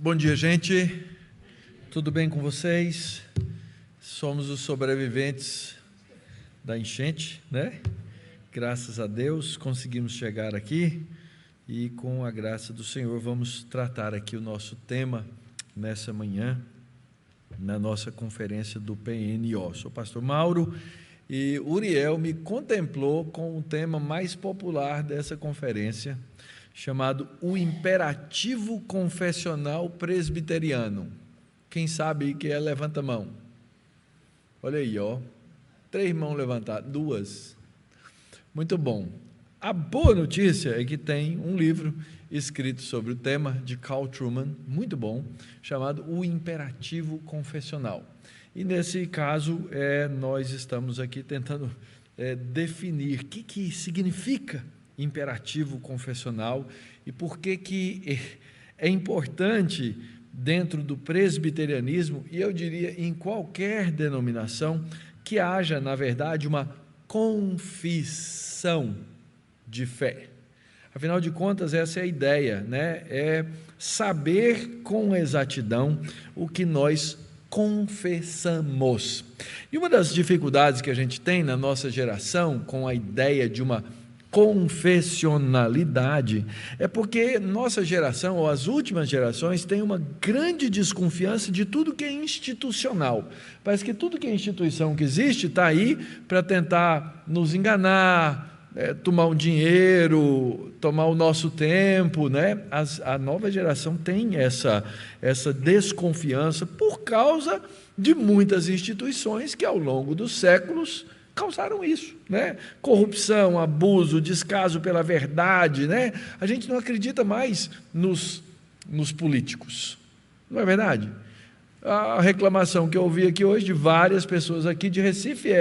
Bom dia, gente. Tudo bem com vocês? Somos os sobreviventes da enchente, né? Graças a Deus conseguimos chegar aqui e, com a graça do Senhor, vamos tratar aqui o nosso tema nessa manhã, na nossa conferência do PNO. Sou o pastor Mauro e Uriel me contemplou com o tema mais popular dessa conferência, chamado O Imperativo Confessional Presbiteriano. Quem sabe que é, levanta a mão. Olha aí, 3 mãos levantadas, 2. Muito bom. A boa notícia é que tem um livro escrito sobre o tema, de Carl Trueman, muito bom, chamado O Imperativo Confessional. E nesse caso, nós estamos aqui tentando definir o que significa imperativo confessional e por que é importante dentro do presbiterianismo, e eu diria em qualquer denominação, que haja, na verdade, uma confissão de fé. Afinal de contas, essa é a ideia, né? É saber com exatidão o que nós confessamos. E uma das dificuldades que a gente tem na nossa geração com a ideia de uma confessionalidade é porque nossa geração, ou as últimas gerações, tem uma grande desconfiança de tudo que é institucional. Parece que tudo que é instituição que existe está aí para tentar nos enganar, tomar um dinheiro, tomar o nosso tempo, né? A nova geração tem essa desconfiança por causa de muitas instituições que ao longo dos séculos causaram isso, né? Corrupção, abuso, descaso pela verdade, né? A gente não acredita mais nos políticos, não é verdade? A reclamação que eu ouvi aqui hoje de várias pessoas aqui de Recife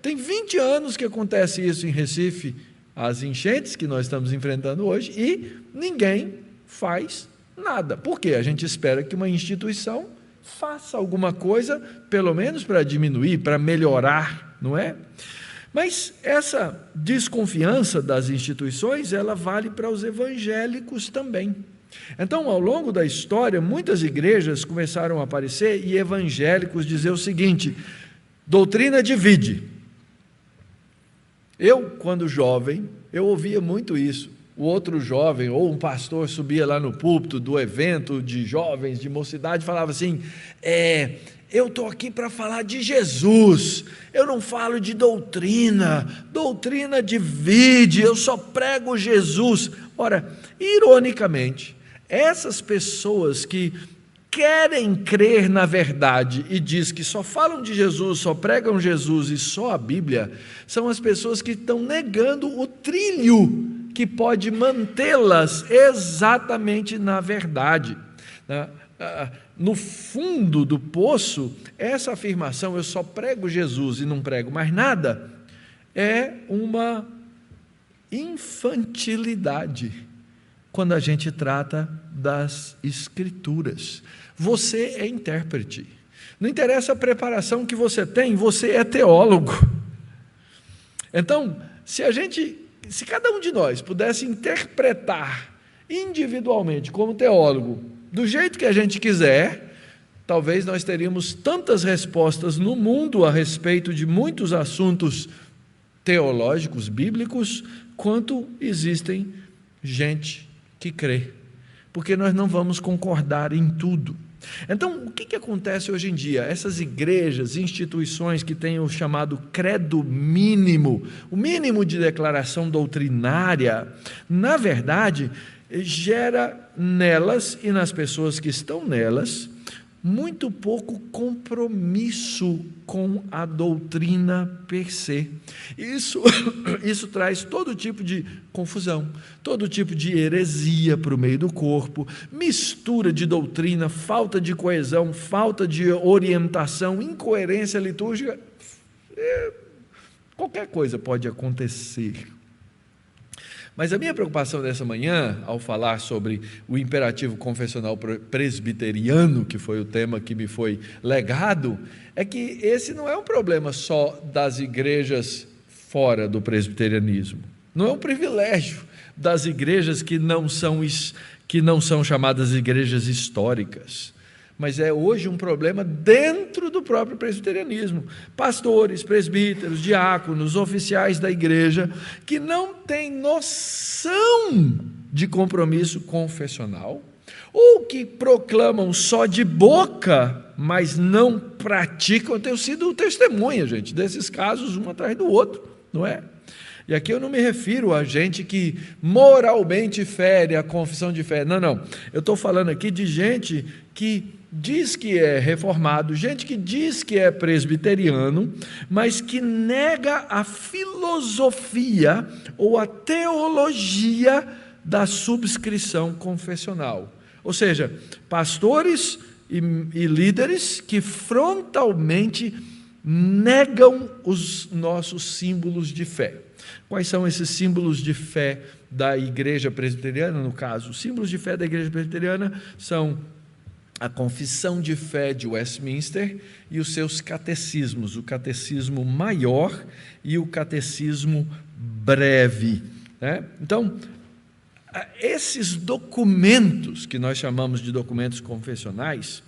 tem 20 anos que acontece isso em Recife, as enchentes que nós estamos enfrentando hoje, e ninguém faz nada. Por quê? A gente espera que uma instituição faça alguma coisa, pelo menos para diminuir, para melhorar, não é? Mas essa desconfiança das instituições, ela vale para os evangélicos também. Então, ao longo da história, muitas igrejas começaram a aparecer e evangélicos dizer o seguinte: doutrina divide. Eu, quando jovem, eu ouvia muito isso. O outro jovem, ou um pastor, subia lá no púlpito do evento de jovens, de mocidade, falava assim: eu estou aqui para falar de Jesus, eu não falo de doutrina divide, eu só prego Jesus. Ora, ironicamente, essas pessoas que querem crer na verdade e diz que só falam de Jesus, só pregam Jesus e só a Bíblia, são as pessoas que estão negando o trilho que pode mantê-las exatamente na verdade. No fundo do poço, essa afirmação, eu só prego Jesus e não prego mais nada, é uma infantilidade quando a gente trata das Escrituras. Você é intérprete, não interessa a preparação que você tem, você é teólogo. Então, se cada um de nós pudesse interpretar individualmente como teólogo, do jeito que a gente quiser, talvez nós teríamos tantas respostas no mundo a respeito de muitos assuntos teológicos, bíblicos, quanto existem gente que crê, porque nós não vamos concordar em tudo. Então, o que acontece hoje em dia? Essas igrejas, instituições que têm o chamado credo mínimo, o mínimo de declaração doutrinária, na verdade, gera nelas e nas pessoas que estão nelas muito pouco compromisso com a doutrina per se. Isso traz todo tipo de confusão, todo tipo de heresia para o meio do corpo, mistura de doutrina, falta de coesão, falta de orientação, incoerência litúrgica. Qualquer coisa pode acontecer. Mas a minha preocupação dessa manhã, ao falar sobre o imperativo confessional presbiteriano, que foi o tema que me foi legado, é que esse não é um problema só das igrejas fora do presbiterianismo. Não é um privilégio das igrejas que não são chamadas igrejas históricas, mas é hoje um problema dentro do próprio presbiterianismo. Pastores, presbíteros, diáconos, oficiais da igreja, que não têm noção de compromisso confessional, ou que proclamam só de boca, mas não praticam. Eu tenho sido testemunha, gente, desses casos, um atrás do outro, não é? E aqui eu não me refiro a gente que moralmente fere a confissão de fé, não. Eu estou falando aqui de gente que diz que é reformado, gente que diz que é presbiteriano, mas que nega a filosofia ou a teologia da subscrição confessional. Ou seja, pastores e líderes que frontalmente negam os nossos símbolos de fé. Quais são esses símbolos de fé da igreja presbiteriana, no caso? Os símbolos de fé da igreja presbiteriana são a confissão de fé de Westminster e os seus catecismos, o catecismo maior e o catecismo breve, né? Então, esses documentos, que nós chamamos de documentos confessionais,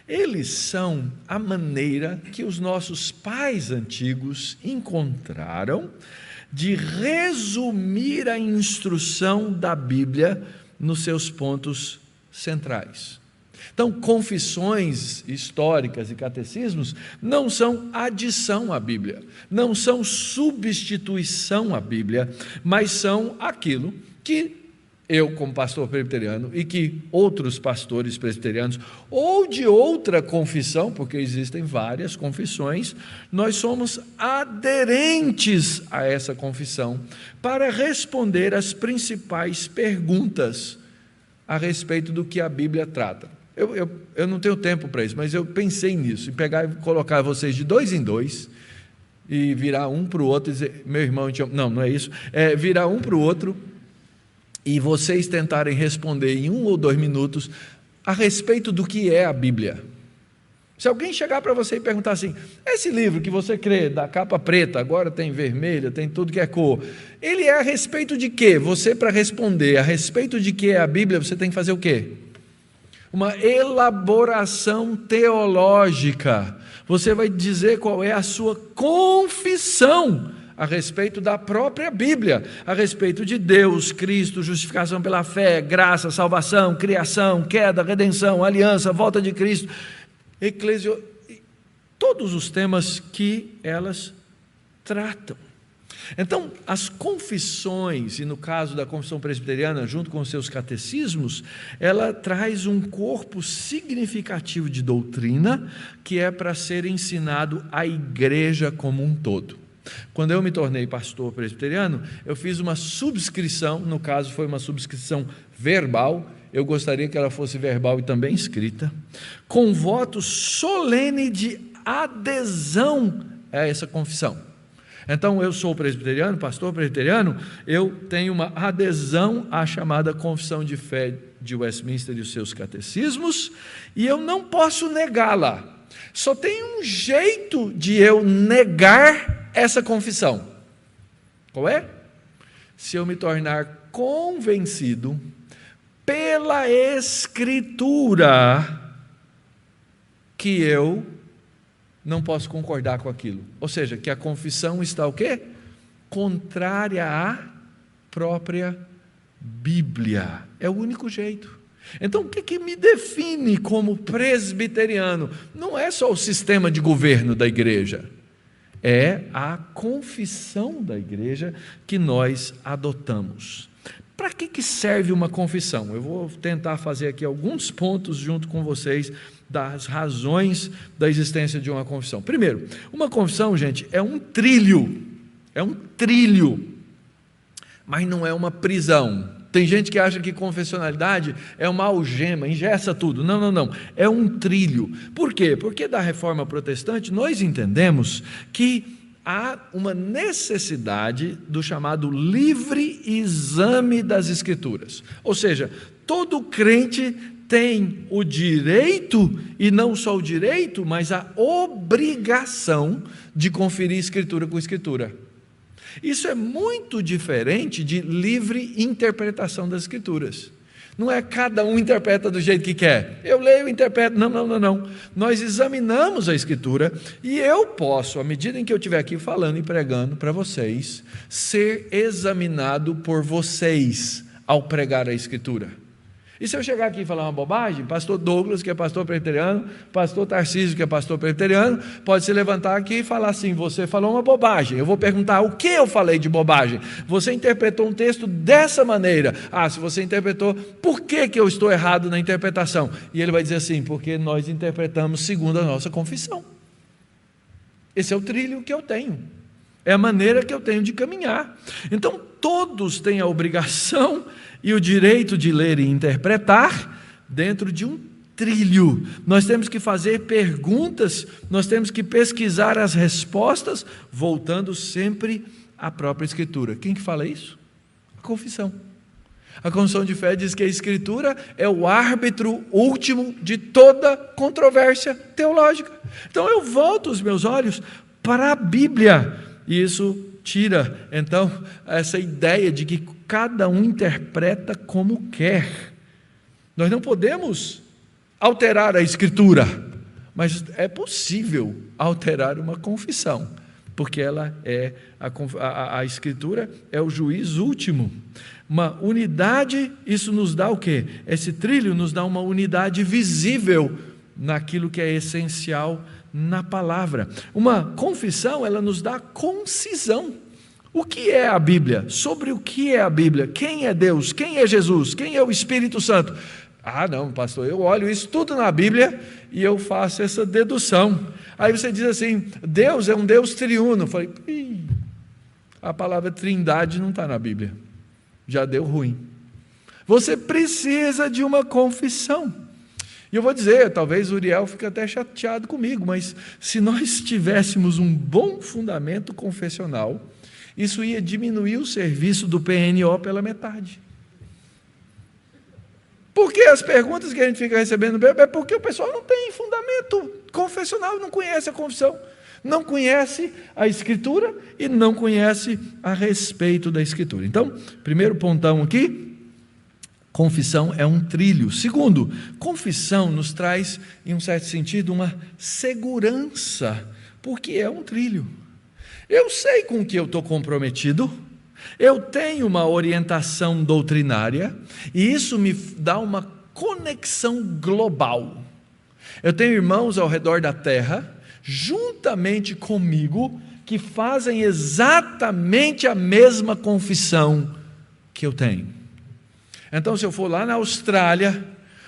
eles são a maneira que os nossos pais antigos encontraram de resumir a instrução da Bíblia nos seus pontos centrais. Então, confissões históricas e catecismos não são adição à Bíblia, não são substituição à Bíblia, mas são aquilo que eu, como pastor presbiteriano, e que outros pastores presbiterianos, ou de outra confissão, porque existem várias confissões, nós somos aderentes a essa confissão para responder as principais perguntas a respeito do que a Bíblia trata. Eu não tenho tempo para isso, mas eu pensei nisso, em pegar e colocar vocês de 2 em 2, e virar um para o outro e dizer, meu irmão, não é isso, virar um para o outro, e vocês tentarem responder em 1 ou 2 minutos a respeito do que é a Bíblia. Se alguém chegar para você e perguntar assim, esse livro que você crê, da capa preta, agora tem vermelha, tem tudo que é cor, ele é a respeito de quê? Você, para responder a respeito de que é a Bíblia, você tem que fazer o quê? Uma elaboração teológica. Você vai dizer qual é a sua confissão a respeito da própria Bíblia, a respeito de Deus, Cristo, justificação pela fé, graça, salvação, criação, queda, redenção, aliança, volta de Cristo, todos os temas que elas tratam. Então, as confissões, e no caso da confissão presbiteriana, junto com os seus catecismos, ela traz um corpo significativo de doutrina que é para ser ensinado à igreja como um todo. Quando eu me tornei pastor presbiteriano, eu fiz uma subscrição, no caso foi uma subscrição verbal, eu gostaria que ela fosse verbal e também escrita, com voto solene de adesão a essa confissão. Então, eu sou presbiteriano, pastor presbiteriano, eu tenho uma adesão à chamada confissão de fé de Westminster e os seus catecismos, e eu não posso negá-la. Só tem um jeito de eu negar essa confissão. Qual é? Se eu me tornar convencido pela Escritura que eu não posso concordar com aquilo. Ou seja, que a confissão está o quê? Contrária à própria Bíblia. É o único jeito. Então, o que me define como presbiteriano? Não é só o sistema de governo da igreja. É a confissão da igreja que nós adotamos. Para que serve uma confissão? Eu vou tentar fazer aqui alguns pontos junto com vocês das razões da existência de uma confissão. Primeiro, uma confissão, gente, é um trilho, mas não é uma prisão. Tem gente que acha que confessionalidade é uma algema, engessa tudo. Não, é um trilho. Por quê? Porque da reforma protestante nós entendemos que há uma necessidade do chamado livre exame das Escrituras. Ou seja, todo crente tem o direito, e não só o direito, mas a obrigação de conferir Escritura com Escritura. Isso é muito diferente de livre interpretação das Escrituras. Não é cada um interpreta do jeito que quer. Eu leio e interpreto. Não. Nós examinamos a Escritura e eu posso, à medida em que eu estiver aqui falando e pregando para vocês, ser examinado por vocês ao pregar a Escritura. E se eu chegar aqui e falar uma bobagem, pastor Douglas, que é pastor presbiteriano, pastor Tarcísio, que é pastor presbiteriano, pode se levantar aqui e falar assim: você falou uma bobagem. Eu vou perguntar: o que eu falei de bobagem? Você interpretou um texto dessa maneira. Se você interpretou, por que eu estou errado na interpretação? E ele vai dizer assim: porque nós interpretamos segundo a nossa confissão. Esse é o trilho que eu tenho. É a maneira que eu tenho de caminhar. Então, todos têm a obrigação e o direito de ler e interpretar dentro de um trilho. Nós temos que fazer perguntas, nós temos que pesquisar as respostas, voltando sempre à própria Escritura. Quem que fala isso? A confissão. A confissão de fé diz que a Escritura é o árbitro último de toda controvérsia teológica. Então eu volto os meus olhos para a Bíblia, e isso tira, então, essa ideia de que cada um interpreta como quer. Nós não podemos alterar a Escritura, mas é possível alterar uma confissão, porque ela é a Escritura é o juiz último. Uma unidade, isso nos dá o quê? Esse trilho nos dá uma unidade visível naquilo que é essencial na palavra. Uma confissão, ela nos dá concisão. O que é a Bíblia? Sobre o que é a Bíblia? Quem é Deus? Quem é Jesus? Quem é o Espírito Santo? Não, pastor, eu olho isso tudo na Bíblia e eu faço essa dedução. Aí você diz assim: Deus é um Deus triuno. Eu falei: a palavra trindade não está na Bíblia. Já deu ruim. Você precisa de uma confissão. E eu vou dizer, talvez o Uriel fique até chateado comigo, mas se nós tivéssemos um bom fundamento confessional, isso ia diminuir o serviço do PNO pela metade. Porque as perguntas que a gente fica recebendo é porque o pessoal não tem fundamento confessional, não conhece a confissão, não conhece a Escritura e não conhece a respeito da Escritura. Então, primeiro pontão aqui, confissão é um trilho. Segundo, confissão nos traz, em um certo sentido, uma segurança, porque é um trilho. Eu sei com o que eu estou comprometido, eu tenho uma orientação doutrinária, e isso me dá uma conexão global. Eu tenho irmãos ao redor da terra, juntamente comigo, que fazem exatamente a mesma confissão que eu tenho. Então, se eu for lá na Austrália,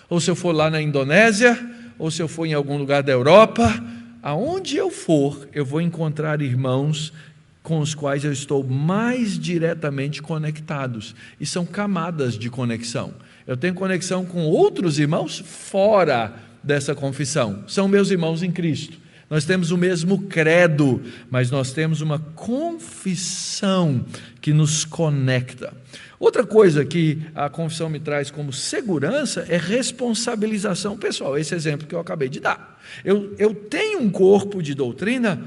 ou se eu for lá na Indonésia, ou se eu for em algum lugar da Europa, aonde eu for, eu vou encontrar irmãos com os quais eu estou mais diretamente conectados. E são camadas de conexão. Eu tenho conexão com outros irmãos fora dessa confissão. São meus irmãos em Cristo. Nós temos o mesmo credo, mas nós temos uma confissão que nos conecta. Outra coisa que a confissão me traz como segurança é responsabilização pessoal. Esse exemplo que eu acabei de dar. Eu tenho um corpo de doutrina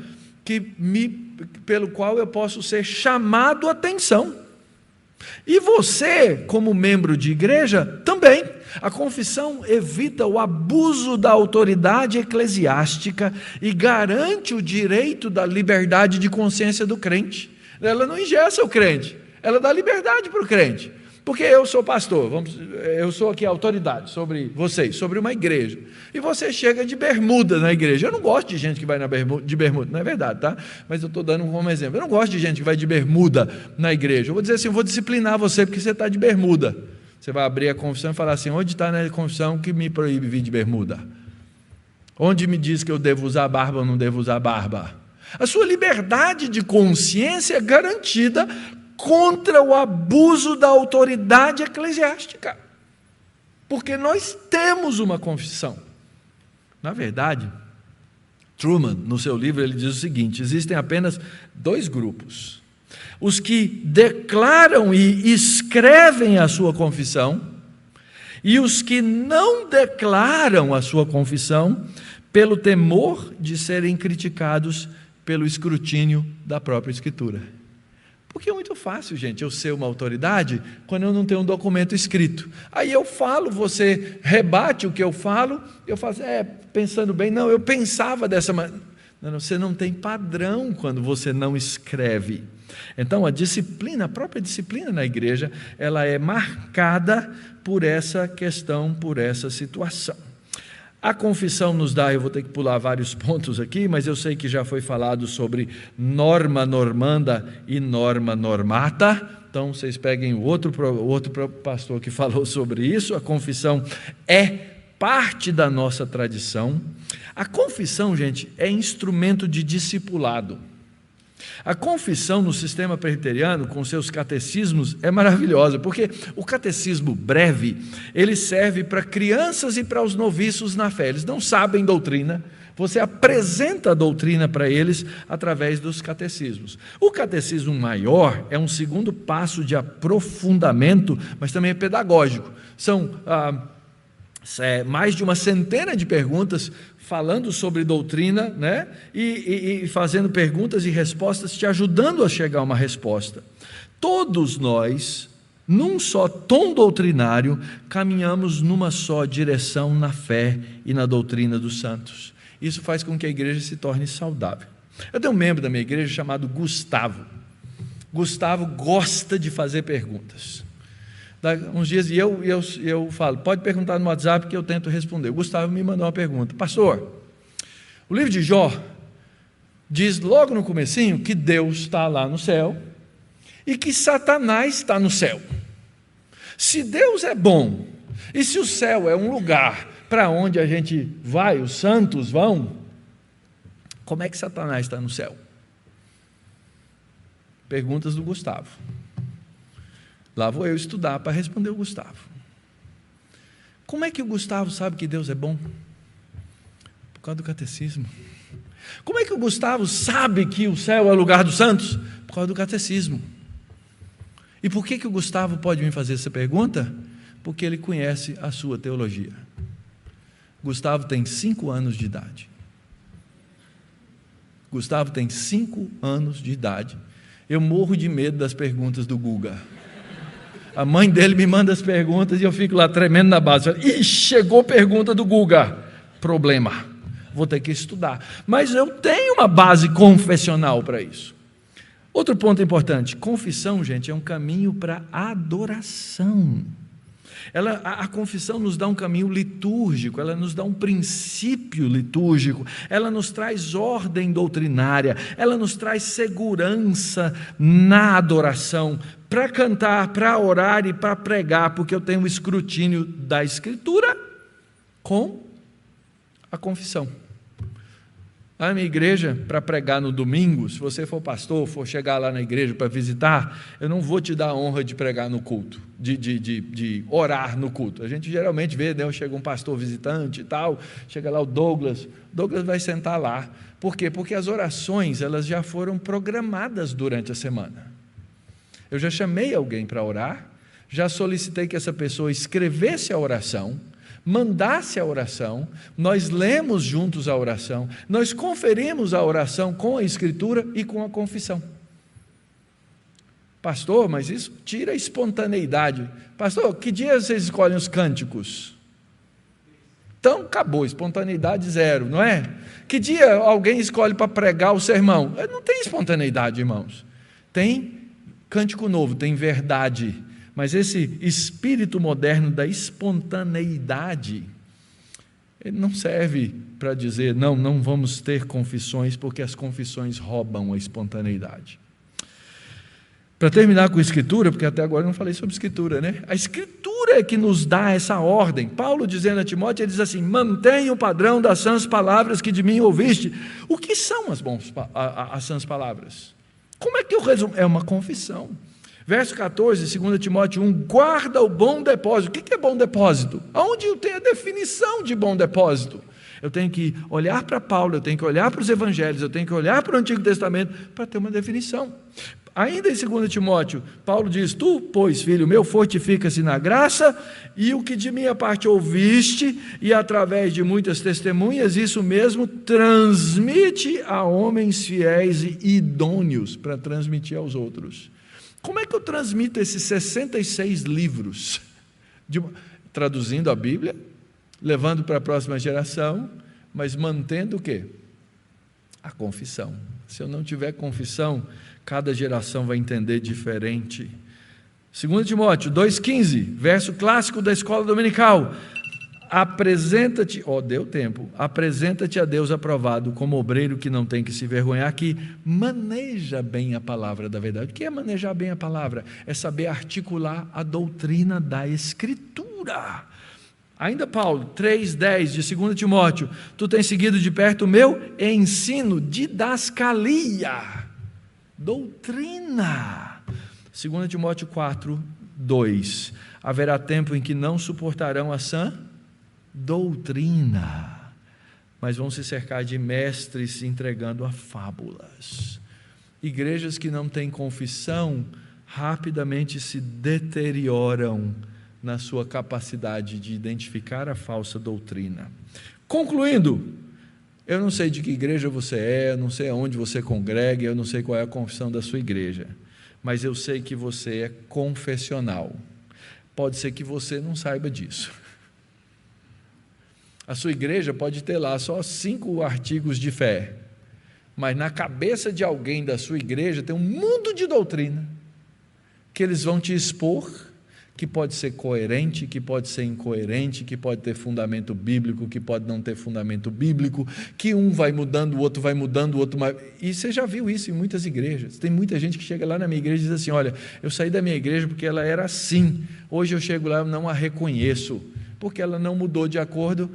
pelo qual eu posso ser chamado a atenção. E você, como membro de igreja, também. A confissão evita o abuso da autoridade eclesiástica e garante o direito da liberdade de consciência do crente. Ela não engessa o crente, ela dá liberdade para o crente. Porque eu sou pastor, eu sou aqui a autoridade sobre vocês, sobre uma igreja. E você chega de bermuda na igreja. Eu não gosto de gente que vai de bermuda, não é verdade, tá? Mas eu estou dando como exemplo. Eu não gosto de gente que vai de bermuda na igreja. Eu vou dizer assim, eu vou disciplinar você porque você está de bermuda. Você vai abrir a confissão e falar assim: onde está na confissão que me proíbe vir de bermuda? Onde me diz que eu devo usar barba ou não devo usar barba? A sua liberdade de consciência é garantida contra o abuso da autoridade eclesiástica. Porque nós temos uma confissão. Na verdade, Truman, no seu livro, ele diz o seguinte: existem apenas dois grupos. Os que declaram e escrevem a sua confissão, e os que não declaram a sua confissão, pelo temor de serem criticados pelo escrutínio da própria Escritura. Porque é muito fácil, gente, eu ser uma autoridade quando eu não tenho um documento escrito. Aí eu falo, você rebate o que eu falo assim, pensando bem, não, eu pensava dessa maneira. Não, você não tem padrão quando você não escreve. Então a disciplina, a própria disciplina na igreja, ela é marcada por essa questão, por essa situação. A confissão nos dá, eu vou ter que pular vários pontos aqui, mas eu sei que já foi falado sobre norma normanda e norma normata. Então vocês peguem o outro pastor que falou sobre isso. A confissão é parte da nossa tradição. A confissão, gente, é instrumento de discipulado. A confissão no sistema presbiteriano, com seus catecismos, é maravilhosa, porque o catecismo breve, ele serve para crianças e para os noviços na fé. Eles não sabem doutrina, você apresenta a doutrina para eles através dos catecismos. O catecismo maior é um segundo passo de aprofundamento, mas também é pedagógico. São mais de uma centena de perguntas falando sobre doutrina, né? E fazendo perguntas e respostas, te ajudando a chegar a uma resposta. Todos nós, num só tom doutrinário, caminhamos numa só direção na fé e na doutrina dos santos. Isso faz com que a igreja se torne saudável. Eu tenho um membro da minha igreja chamado Gustavo. Gustavo gosta de fazer perguntas. Uns dias eu falo, pode perguntar no WhatsApp que eu tento responder. O Gustavo me mandou uma pergunta: pastor, o livro de Jó diz logo no comecinho que Deus está lá no céu e que Satanás está no céu. Se Deus é bom e se o céu é um lugar para onde a gente vai, os santos vão, como é que Satanás está no céu? Perguntas do Gustavo. Lá vou eu estudar para responder o Gustavo. Como é que o Gustavo sabe que Deus é bom? Por causa do catecismo. Como é que o Gustavo sabe que o céu é o lugar dos santos? Por causa do catecismo. E por que o Gustavo pode me fazer essa pergunta? Porque ele conhece a sua teologia. Gustavo tem 5 anos de idade. Gustavo tem 5 anos de idade. Eu morro de medo das perguntas do Guga. A mãe dele me manda as perguntas e eu fico lá tremendo na base. Ih, chegou pergunta do Guga. Problema. Vou ter que estudar. Mas eu tenho uma base confessional para isso. Outro ponto importante. Confissão, gente, é um caminho para adoração. A confissão nos dá um caminho litúrgico, ela nos dá um princípio litúrgico, ela nos traz ordem doutrinária, ela nos traz segurança na adoração, para cantar, para orar e para pregar, porque eu tenho o escrutínio da Escritura com a confissão. Na minha igreja, para pregar no domingo, se você for pastor, for chegar lá na igreja para visitar, eu não vou te dar a honra de pregar no culto, de orar no culto. A gente geralmente vê, né, chega um pastor visitante e tal, chega lá o Douglas vai sentar lá. Por quê? Porque as orações, elas já foram programadas durante a semana. Eu já chamei alguém para orar, já solicitei que essa pessoa escrevesse a oração, mandasse a oração, nós lemos juntos a oração, nós conferimos a oração com a Escritura e com a confissão. Pastor, mas isso tira a espontaneidade. Pastor, que dia vocês escolhem os cânticos? Então, acabou, espontaneidade zero, não é? Que dia alguém escolhe para pregar o sermão? Não tem espontaneidade, irmãos. Tem cântico novo, tem verdade. Mas esse espírito moderno da espontaneidade, ele não serve para dizer, não vamos ter confissões, porque as confissões roubam a espontaneidade. Para terminar com a Escritura, porque até agora eu não falei sobre Escritura, né? A Escritura é que nos dá essa ordem. Paulo dizendo a Timóteo, ele diz assim, mantenha o padrão das sãs palavras que de mim ouviste. O que são as sãs palavras? Como é que eu resumo? É uma confissão. Verso 14, 2 Timóteo 1, guarda o bom depósito. O que é bom depósito? Onde eu tenho a definição de bom depósito? Eu tenho que olhar para Paulo, eu tenho que olhar para os evangelhos, eu tenho que olhar para o Antigo Testamento para ter uma definição. Ainda em 2 Timóteo, Paulo diz: tu, pois, filho meu, fortifica-se na graça, e o que de minha parte ouviste, e através de muitas testemunhas, isso mesmo transmite a homens fiéis e idôneos para transmitir aos outros. Como é que eu transmito esses 66 livros? Traduzindo a Bíblia, levando para a próxima geração, mas mantendo o quê? A confissão. Se eu não tiver confissão, cada geração vai entender diferente. 2 Timóteo 2,15, verso clássico da escola dominical: apresenta-te, deu tempo, apresenta-te a Deus aprovado, como obreiro que não tem que se vergonhar, que maneja bem a palavra da verdade. O que é manejar bem a palavra? É saber articular a doutrina da Escritura. Ainda Paulo, 3,10 de 2 Timóteo: tu tens seguido de perto o meu ensino, didascalia, doutrina. 2 Timóteo 4,2: haverá tempo em que não suportarão a sã doutrina, mas vão se cercar de mestres entregando a fábulas. Igrejas que não têm confissão rapidamente se deterioram na sua capacidade de identificar a falsa doutrina. Concluindo, eu não sei de que igreja você é, eu não sei aonde você congrega, eu não sei qual é a confissão da sua igreja, mas eu sei que você é confessional. Pode ser que você não saiba disso. A sua igreja pode ter lá só 5 artigos de fé, mas na cabeça de alguém da sua igreja tem um mundo de doutrina que eles vão te expor, que pode ser coerente, que pode ser incoerente, que pode ter fundamento bíblico, que pode não ter fundamento bíblico, que um vai mudando, o outro vai mudando, o outro... E você já viu isso em muitas igrejas. Tem muita gente que chega lá na minha igreja e diz assim: olha, eu saí da minha igreja porque ela era assim, hoje eu chego lá e não a reconheço, porque ela não mudou de acordo,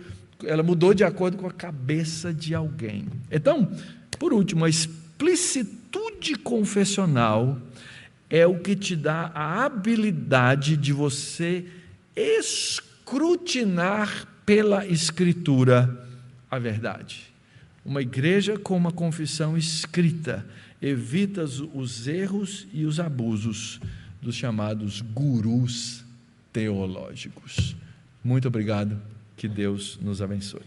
ela mudou de acordo com a cabeça de alguém. Então, por último, a explicitude confessional é o que te dá a habilidade de você escrutinar pela Escritura a verdade. Uma igreja com uma confissão escrita evita os erros e os abusos dos chamados gurus teológicos. Muito obrigado, que Deus nos abençoe.